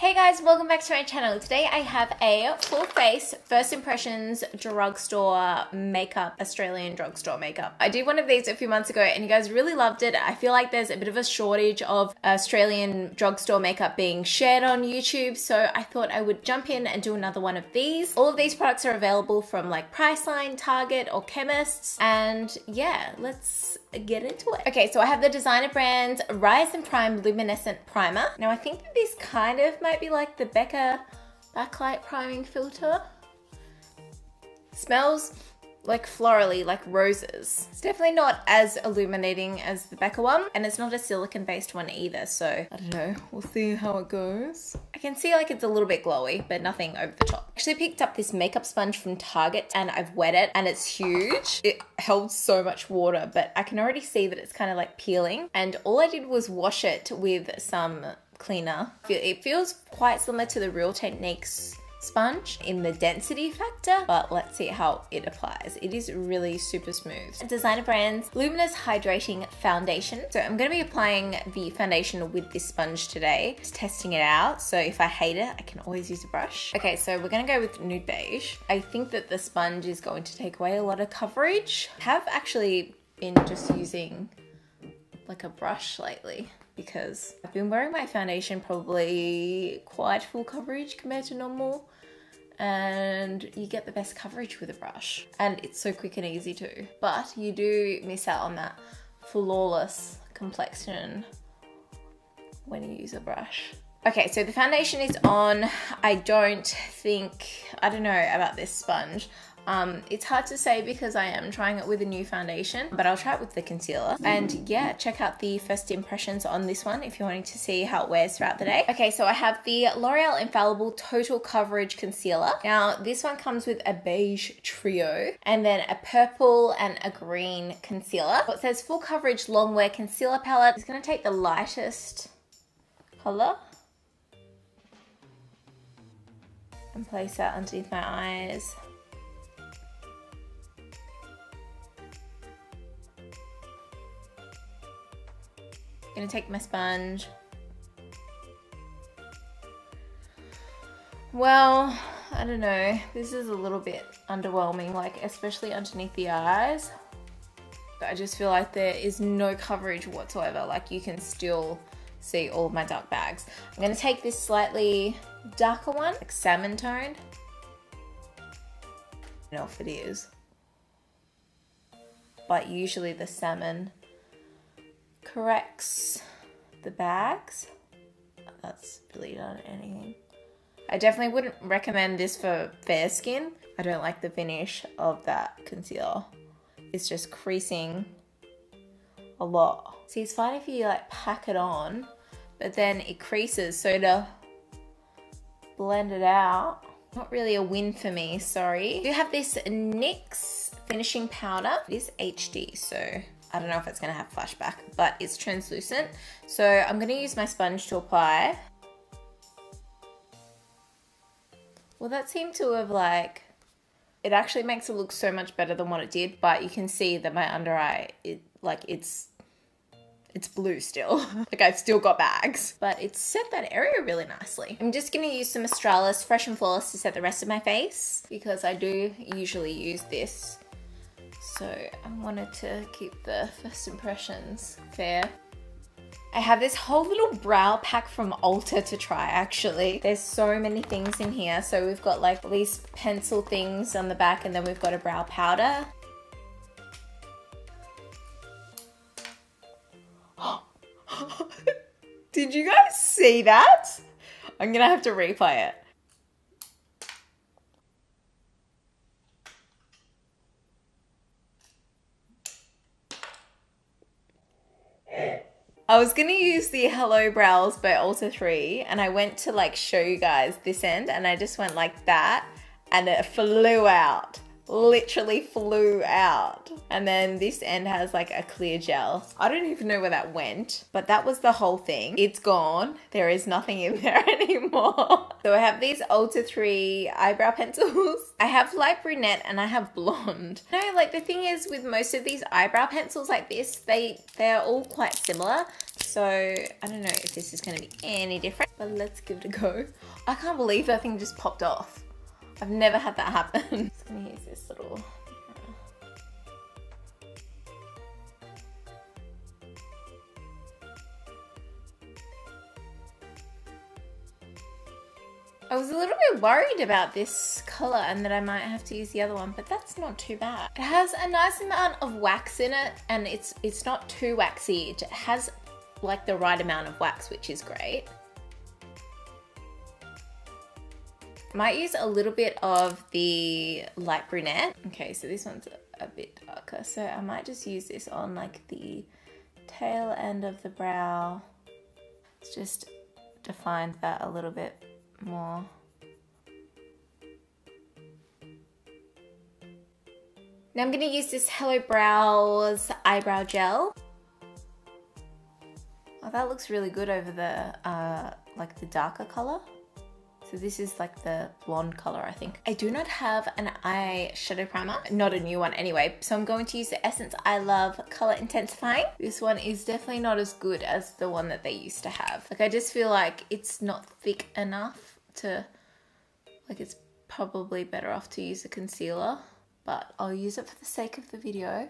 Hey guys, welcome back to my channel. Today I have a full face first impressions drugstore makeup, Australian drugstore makeup. I did one of these a few months ago and you guys really loved it. I feel like there's a bit of a shortage of Australian drugstore makeup being shared on YouTube, so I thought I would jump in and do another one of these. All of these products are available from like Priceline, Target or chemists, and yeah, let's get into it. Okay, so I have the designer brand Rise and Prime Luminescent Primer. Now I think that this kind of might be like the Becca backlight priming filter. Smells like florally, like roses. It's definitely not as illuminating as the Becca one, and it's not a silicone based one either, so I don't know, we'll see how it goes. I can see like it's a little bit glowy, but nothing over the top. Actually picked up this makeup sponge from Target and I've wet it and it's huge. It held so much water, but I can already see that it's kind of like peeling, and all I did was wash it with some cleaner. It feels quite similar to the Real Techniques sponge in the density factor, but let's see how it applies. It is really super smooth. Designer brand's Luminous Hydrating Foundation. So I'm going to be applying the foundation with this sponge today, just testing it out. So if I hate it, I can always use a brush. Okay, so we're going to go with Nude Beige. I think that the sponge is going to take away a lot of coverage. I have actually been just using like a brush lately, because I've been wearing my foundation probably quite full coverage compared to normal, and you get the best coverage with a brush, and it's so quick and easy too, but you do miss out on that flawless complexion when you use a brush. Okay, so the foundation is on. I don't know about this sponge. It's hard to say because I am trying it with a new foundation, but I'll try it with the concealer. And yeah, check out the first impressions on this one if you're wanting to see how it wears throughout the day. Okay, so I have the L'Oreal Infallible Total Coverage Concealer. Now, this one comes with a beige trio and then a purple and a green concealer. So it says Full Coverage Long Wear Concealer Palette. It's gonna take the lightest color and place that underneath my eyes. Gonna take my sponge. Well, I don't know. This is a little bit underwhelming, like especially underneath the eyes. I just feel like there is no coverage whatsoever. Like you can still see all of my dark bags. I'm gonna take this slightly darker one, like salmon toned. I don't know if it is, but usually the salmon corrects the bags. That's really not anything. I definitely wouldn't recommend this for fair skin. I don't like the finish of that concealer. It's just creasing a lot. See, it's fine if you like pack it on, but then it creases, so to blend it out, not really a win for me, sorry. I do have this NYX Finishing Powder. It is HD, so I don't know if it's gonna have flashback, but it's translucent. So I'm gonna use my sponge to apply. Well, that seemed to have it actually makes it look so much better than what it did, but you can see that my under eye, it's blue still. Like I've still got bags, but it's set that area really nicely. I'm just gonna use some Australis Fresh and Flawless to set the rest of my face, because I do usually use this. So I wanted to keep the first impressions fair. I have this whole little brow pack from Ulta to try actually. There's so many things in here. So we've got like these pencil things on the back, and then we've got a brow powder. Did you guys see that? I'm gonna have to replay it. I was gonna use the Hello Brows by Ulta 3, and I went to like show you guys this end, and I just went like that, and it flew out. literally flew out. And then this end has like a clear gel. I don't even know where that went, but that was the whole thing. It's gone. There is nothing in there anymore. So I have these Ulta 3 eyebrow pencils. I have light brunette and I have blonde. No, like the thing is with most of these eyebrow pencils like this, they're all quite similar. So I don't know if this is going to be any different, but let's give it a go. I can't believe that thing just popped off. I've never had that happen. I'm just going to use this little... I was a little bit worried about this color and that I might have to use the other one, but that's not too bad. It has a nice amount of wax in it and it's not too waxy. It has like the right amount of wax, which is great. I might use a little bit of the light brunette. Okay, so this one's a bit darker, so I might just use this on like the tail end of the brow. It's just defined that a little bit more. Now I'm going to use this Hello Brows eyebrow gel. Oh, that looks really good over the like the darker color. So this is like the blonde color, I think. I do not have an eyeshadow primer, not a new one anyway. So I'm going to use the Essence I Love Color Intensifying. This one is definitely not as good as the one that they used to have. Like I just feel like it's not thick enough to, like it's probably better off to use a concealer, but I'll use it for the sake of the video.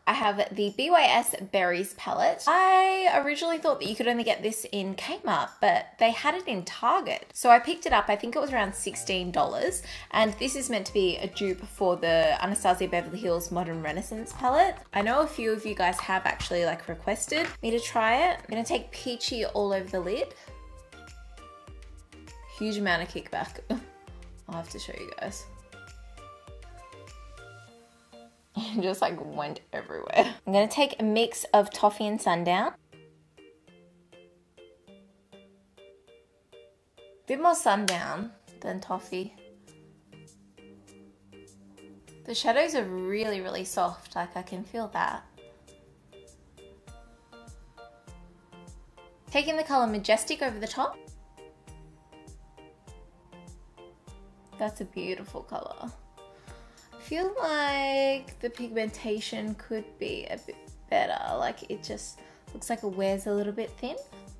I have the BYS Berries Palette. I originally thought that you could only get this in Kmart, but they had it in Target. So I picked it up, I think it was around $16. And this is meant to be a dupe for the Anastasia Beverly Hills Modern Renaissance palette. I know a few of you guys have actually like requested me to try it. I'm gonna take Peachy all over the lid. Huge amount of kickback. I'll have to show you guys. It just like went everywhere. I'm gonna take a mix of Toffee and Sundown. A bit more Sundown than Toffee. The shadows are really, really soft. Like I can feel that. Taking the color Majestic over the top. That's a beautiful color. I feel like the pigmentation could be a bit better. Like it just looks like it wears a little bit thin.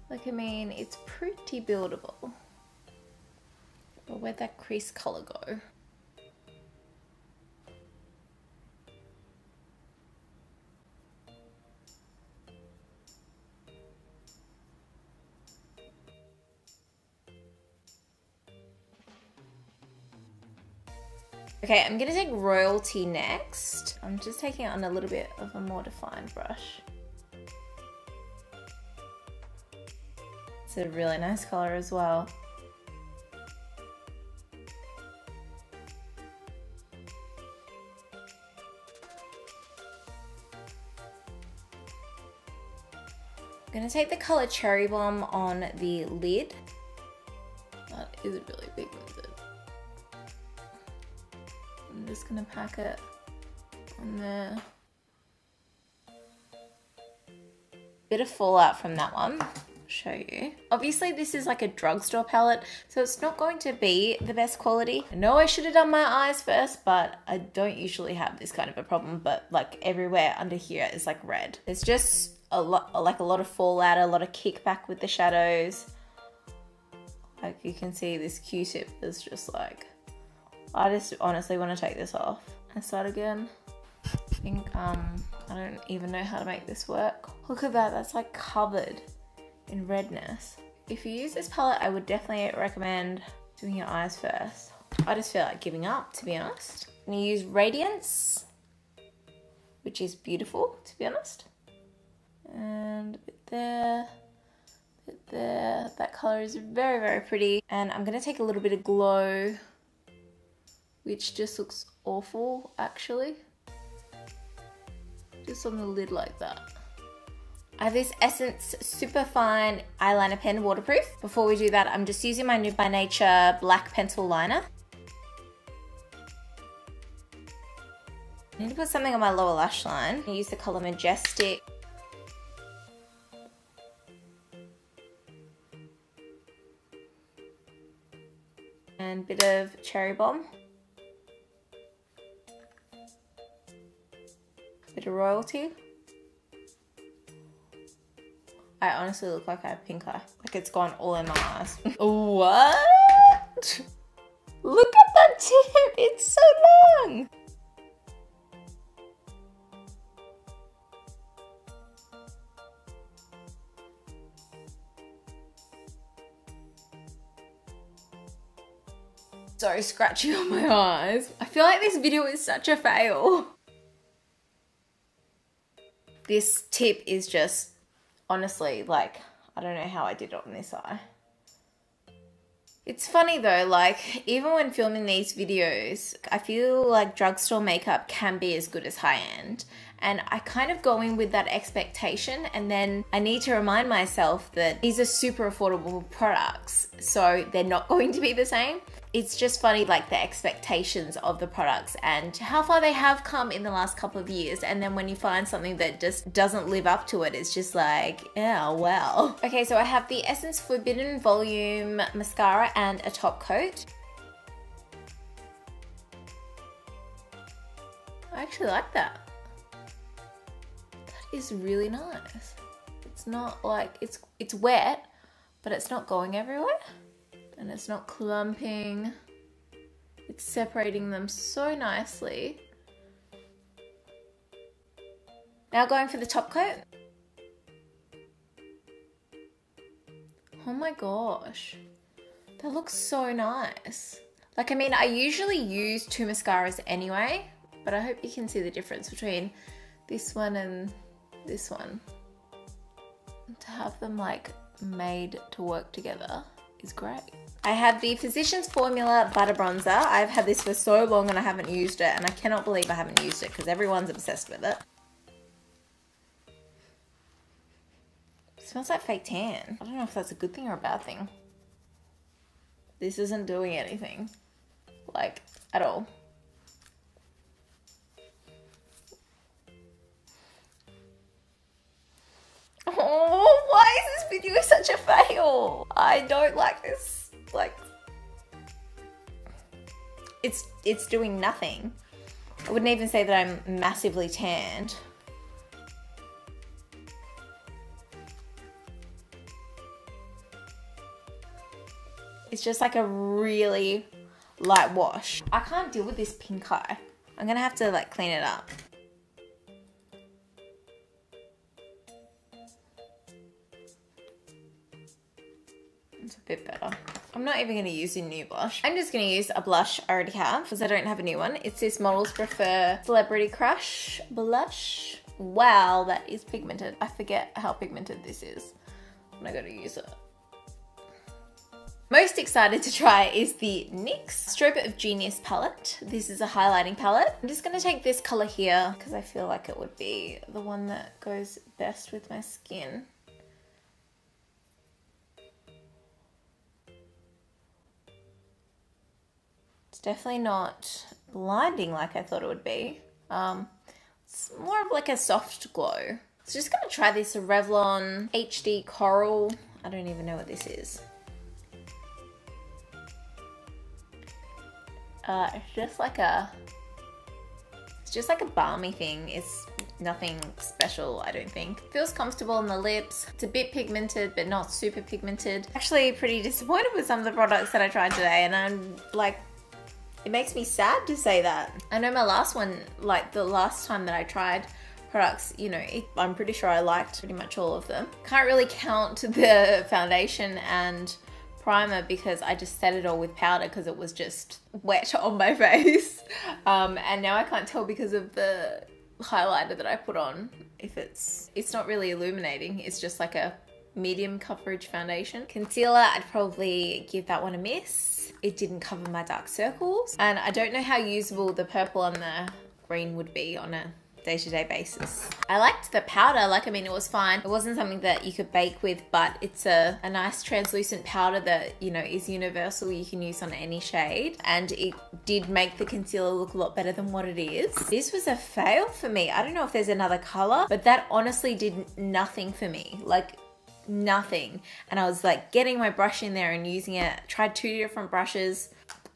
Like I mean, it's pretty buildable. But where'd that crease color go? Okay, I'm gonna take Royalty next. I'm just taking it on a little bit of a more defined brush. It's a really nice color as well. I'm gonna take the color Cherry Bomb on the lid. That is really pigmented. I'm just gonna pack it on there. Bit of fallout from that one. I'll show you. Obviously this is like a drugstore palette, so it's not going to be the best quality. I know I should have done my eyes first, but I don't usually have this kind of a problem, but like everywhere under here is like red. There's just a lot of fallout, a lot of kickback with the shadows. Like you can see this Q-tip is just like, I just honestly want to take this off and start again. I think, I don't even know how to make this work. Look at that, that's like covered in redness. If you use this palette, I would definitely recommend doing your eyes first. I just feel like giving up, to be honest. I'm gonna use Radiance, which is beautiful, to be honest. And a bit there, a bit there. That color is very, very pretty. And I'm gonna take a little bit of Glow, which just looks awful, actually. Just on the lid like that. I have this Essence Superfine Eyeliner Pen Waterproof. Before we do that, I'm just using my Nude by Nature Black Pencil Liner. I need to put something on my lower lash line. I use the color Majestic. And a bit of Cherry Bomb. Bit of Royalty. I honestly look like I have pink eye. Like it's gone all in my eyes. What? Look at that tip, it's so long. So scratchy on my eyes. I feel like this video is such a fail. This tip is just, honestly, like, I don't know how I did it on this eye. It's funny though, like, even when filming these videos, I feel like drugstore makeup can be as good as high-end. And I kind of go in with that expectation, and then I need to remind myself that these are super affordable products, so they're not going to be the same. It's just funny, like the expectations of the products and how far they have come in the last couple of years. And then when you find something that just doesn't live up to it, it's just like, oh, well. Okay, so I have the zFor-Bidden Volume Mascara and a top coat. I actually like that. That is really nice. It's not like, it's wet, but it's not going everywhere. And it's not clumping. It's separating them so nicely. Now going for the top coat. Oh my gosh. That looks so nice. Like, I mean, I usually use two mascaras anyway, but I hope you can see the difference between this one and this one. To have them like made to work together is great. I have the Physicians Formula Butter Bronzer. I've had this for so long and I haven't used it, and I cannot believe I haven't used it because everyone's obsessed with it. It smells like fake tan. I don't know if that's a good thing or a bad thing. This isn't doing anything, like, at all. Oh, why is this video such a fail? I don't like this. Like, it's doing nothing. I wouldn't even say that I'm massively tanned. It's just like a really light wash. I can't deal with this pink eye. I'm gonna have to like clean it up. It's a bit better. I'm not even going to use a new blush. I'm just going to use a blush I already have because I don't have a new one. It's this Models Prefer Celebrity Crush blush. Wow, that is pigmented. I forget how pigmented this is when I go to use it. Most excited to try is the NYX Strobe of Genius palette. This is a highlighting palette. I'm just going to take this color here because I feel like it would be the one that goes best with my skin. Definitely not blinding like I thought it would be. It's more of like a soft glow. So just gonna try this Revlon HD Coral. I don't even know what this is. It's just like a balmy thing. It's nothing special, I don't think. Feels comfortable on the lips. It's a bit pigmented, but not super pigmented. Actually pretty disappointed with some of the products that I tried today, and I'm like, it makes me sad to say that. I know my last one, like the last time that I tried products, you know, I'm pretty sure I liked pretty much all of them. Can't really count the foundation and primer because I just set it all with powder because it was just wet on my face. And now I can't tell because of the highlighter that I put on if it's not really illuminating. It's just like a medium coverage foundation. Concealer, I'd probably give that one a miss. It didn't cover my dark circles. And I don't know how usable the purple and the green would be on a day-to-day basis. I liked the powder, like, I mean, it was fine. It wasn't something that you could bake with, but it's a nice translucent powder that, you know, is universal. You can use on any shade, and it did make the concealer look a lot better than what it is. This was a fail for me. I don't know if there's another color, but that honestly did nothing for me. Like, nothing. And I was like getting my brush in there and using it. Tried 2 different brushes.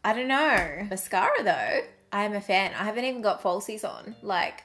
I don't know. Mascara though, I'm a fan. I haven't even got falsies on. Like,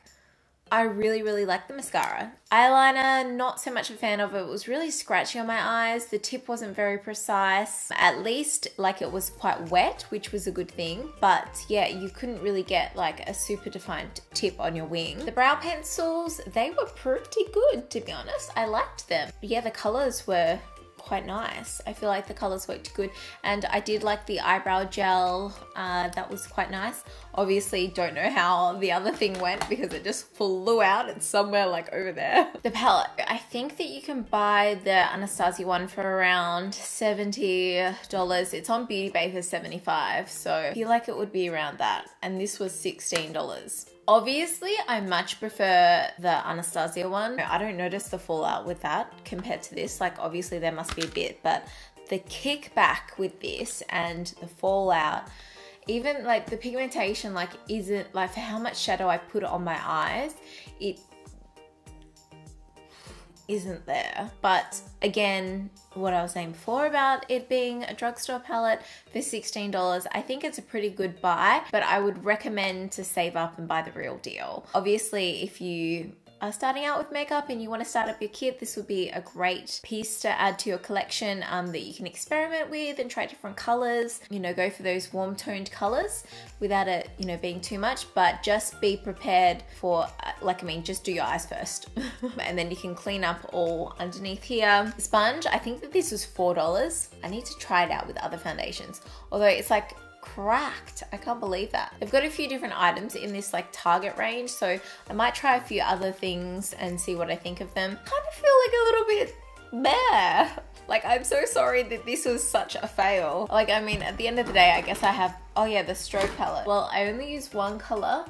I really, really like the mascara. Eyeliner, not so much a fan of it. It was really scratchy on my eyes. The tip wasn't very precise. At least, like, it was quite wet, which was a good thing. But yeah, you couldn't really get like a super defined tip on your wing. The brow pencils, they were pretty good, to be honest. I liked them. But yeah, the colors were quite nice. I feel like the colors worked good, and I did like the eyebrow gel. That was quite nice. Obviously don't know how the other thing went because it just flew out. It's somewhere like over there. The palette, I think that you can buy the Anastasia one for around $70. It's on Beauty Bay for $75, so I feel like it would be around that, and this was $16. Obviously, I much prefer the Anastasia one. I don't notice the fallout with that compared to this. Like, obviously there must be a bit, but the kickback with this and the fallout, even like the pigmentation, like, isn't, like, for how much shadow I put on my eyes, it isn't there. But again, what I was saying before about it being a drugstore palette for $16, I think it's a pretty good buy, but I would recommend to save up and buy the real deal. Obviously, if you are starting out with makeup and you want to start up your kit, this would be a great piece to add to your collection that you can experiment with and try different colors. You know, go for those warm toned colors without it, you know, being too much, but just be prepared for, like, I mean, just do your eyes first. And then you can clean up all underneath here. The sponge, I think that this was $4. I need to try it out with other foundations, although it's like cracked. I can't believe that. They've got a few different items in this like Target range, so I might try a few other things and see what I think of them. Kind of feel like a little bit meh. Like, I'm so sorry that this was such a fail. Like, I mean, at the end of the day, I guess I have, oh yeah, the Strobe palette. Well, I only used one color,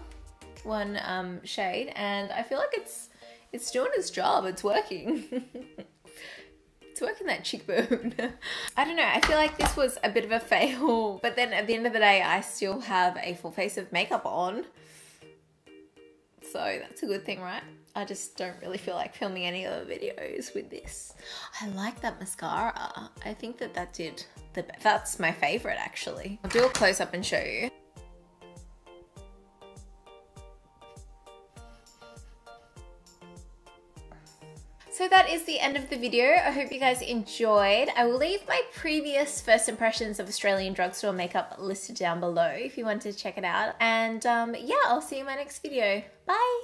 one shade, and I feel like it's doing its job. It's working. Working that cheekbone. I don't know, I feel like this was a bit of a fail, but then at the end of the day I still have a full face of makeup on, so that's a good thing, right? I just don't really feel like filming any other videos with this. I like that mascara. I think that did the best. That's my favorite, actually. I'll do a close-up and show you. So that is the end of the video. I hope you guys enjoyed. I will leave my previous first impressions of Australian drugstore makeup listed down below if you want to check it out. And yeah, I'll see you in my next video. Bye!